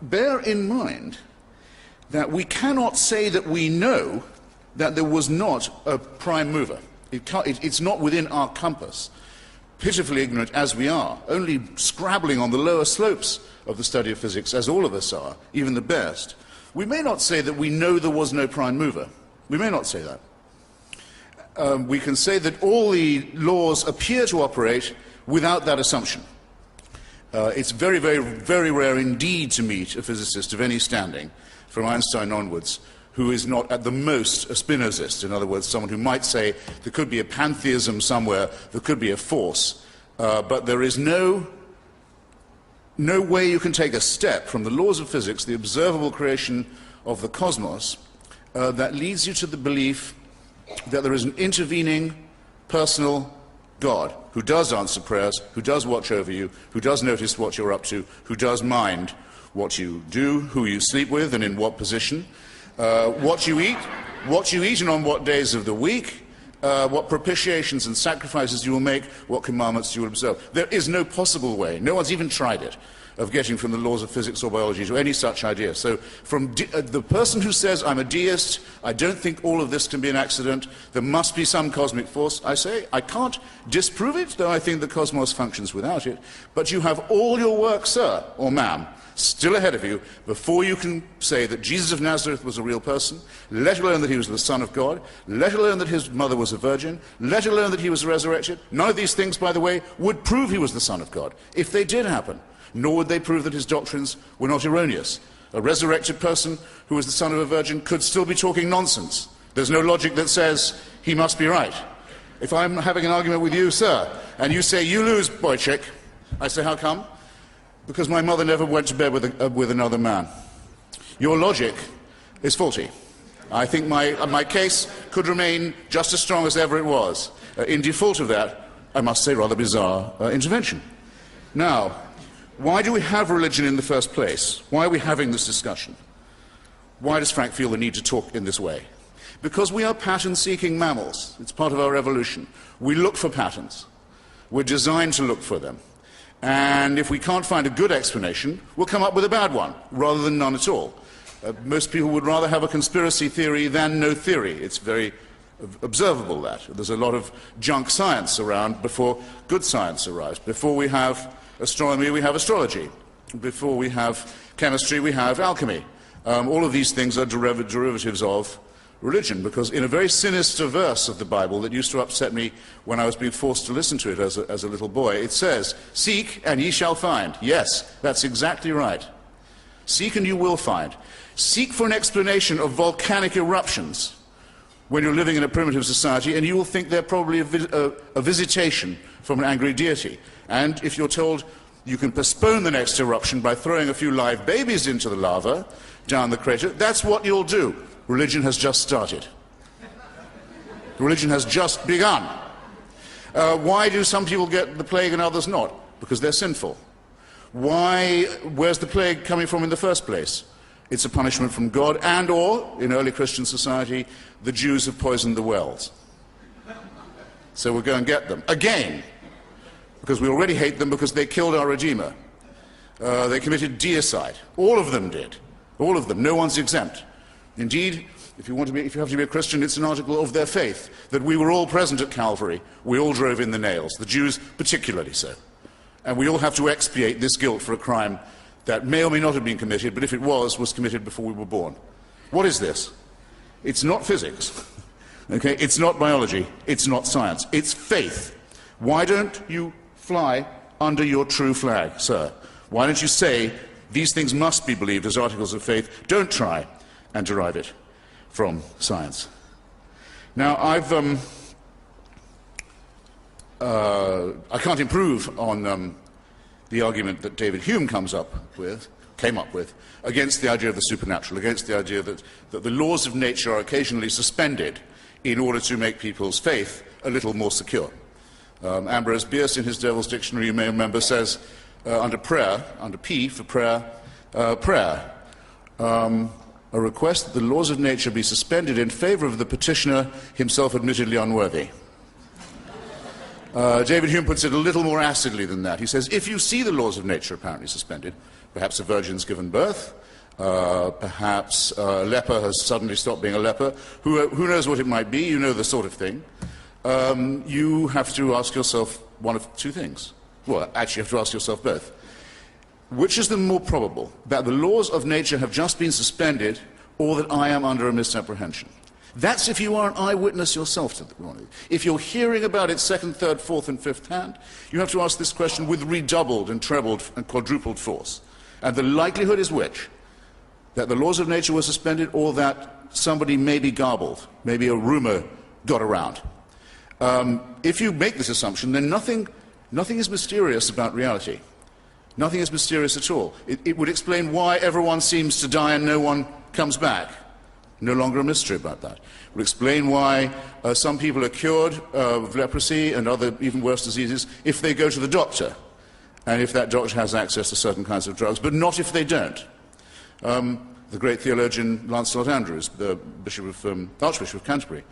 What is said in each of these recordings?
bear in mind that we cannot say that we know that there was not a prime mover. It's not within our compass, pitifully ignorant as we are, only scrabbling on the lower slopes of the study of physics, as all of us are, even the best. We may not say that we know there was no prime mover. We may not say that. We can say that all the laws appear to operate without that assumption. It's very, very, very rare indeed to meet a physicist of any standing, from Einstein onwards, who is not at the most a Spinozist. In other words, someone who might say there could be a pantheism somewhere, there could be a force, but there is no way you can take a step from the laws of physics, the observable creation of the cosmos, that leads you to the belief that there is an intervening personal God who does answer prayers, who does watch over you, who does notice what you're up to, who does mind what you do, who you sleep with and in what position, what you eat and on what days of the week, what propitiations and sacrifices you will make, what commandments you will observe. There is no possible way, no one's even tried it, of getting from the laws of physics or biology to any such idea. So from the person who says, I'm a deist, I don't think all of this can be an accident, there must be some cosmic force, I say, I can't disprove it, though I think the cosmos functions without it, but you have all your work, sir, or ma'am, still ahead of you before you can say that Jesus of Nazareth was a real person, let alone that he was the Son of God, let alone that his mother was a virgin, let alone that he was resurrected. None of these things, by the way, would prove he was the Son of God, if they did happen. Nor would they prove that his doctrines were not erroneous. A resurrected person who was the son of a virgin could still be talking nonsense. There's no logic that says he must be right. If I'm having an argument with you, sir, and you say, you lose, boy chick, I say, how come? Because my mother never went to bed with another man. Your logic is faulty. I think my case could remain just as strong as ever it was. In default of that, I must say, rather bizarre intervention. Now, why do we have religion in the first place? Why are we having this discussion? Why does Frank feel the need to talk in this way? Because we are pattern-seeking mammals. It's part of our evolution. We look for patterns. We're designed to look for them. And if we can't find a good explanation, we'll come up with a bad one, rather than none at all. Most people would rather have a conspiracy theory than no theory. It's very observable that. There's a lot of junk science around before good science arrives. Before we have astronomy, we have astrology. Before we have chemistry, we have alchemy. All of these things are derivatives of religion, because in a very sinister verse of the Bible that used to upset me when I was being forced to listen to it as a little boy, it says, seek and ye shall find. Yes, that's exactly right. Seek and you will find. Seek for an explanation of volcanic eruptions when you're living in a primitive society, and you will think they're probably a visitation from an angry deity. And if you're told you can postpone the next eruption by throwing a few live babies into the lava down the crater, that's what you'll do. Religion has just started. Religion has just begun. Why do some people get the plague and others not? Because they're sinful. Where's the plague coming from in the first place? It's a punishment from God, and or, in early Christian society, the Jews have poisoned the wells. So we'll go and get them. Again. Because we already hate them because they killed our Redeemer. They committed deicide. All of them did. All of them. No one's exempt. Indeed, if you have to be a Christian, it's an article of their faith that we were all present at Calvary. We all drove in the nails, the Jews particularly so. And we all have to expiate this guilt for a crime that may or may not have been committed, but if it was committed before we were born. What is this? It's not physics. Okay? It's not biology. It's not science. It's faith. Why don't you fly under your true flag, sir? Why don't you say these things must be believed as articles of faith? Don't try and derive it from science. Now, I can't improve on the argument that David Hume came up with, against the idea of the supernatural, against the idea that the laws of nature are occasionally suspended in order to make people's faith a little more secure. Ambrose Bierce, in his Devil's Dictionary, you may remember, says, under prayer, under P for prayer, prayer, a request that the laws of nature be suspended in favor of the petitioner, himself admittedly unworthy. David Hume puts it a little more acidly than that. He says, if you see the laws of nature apparently suspended, Perhaps a virgin's given birth. Perhaps a leper has suddenly stopped being a leper. Who knows what it might be? You know the sort of thing. You have to ask yourself one of two things. Well, actually, you have to ask yourself both. Which is the more probable, that the laws of nature have just been suspended, or that I am under a misapprehension? That's if you are an eyewitness yourself to the morning. If you're hearing about it second, third, fourth, and fifth hand, you have to ask this question with redoubled and trebled and quadrupled force. And the likelihood is which? That the laws of nature were suspended, or that somebody maybe garbled, maybe a rumor got around. If you make this assumption, then nothing is mysterious about reality. Nothing is mysterious at all. It would explain why everyone seems to die and no one comes back. No longer a mystery about that. It would explain why some people are cured of leprosy and other even worse diseases if they go to the doctor, and if that doctor has access to certain kinds of drugs, but not if they don't. The great theologian Lancelot Andrewes, the Archbishop of Canterbury,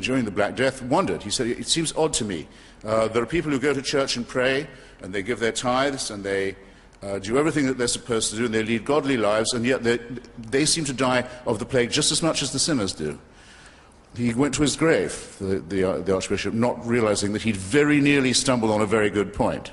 during the Black Death, wondered. He said, it seems odd to me. There are people who go to church and pray, and they give their tithes, and they do everything that they're supposed to do, and they lead godly lives, and yet they seem to die of the plague just as much as the sinners do. He went to his grave, the Archbishop, not realizing that he'd very nearly stumbled on a very good point.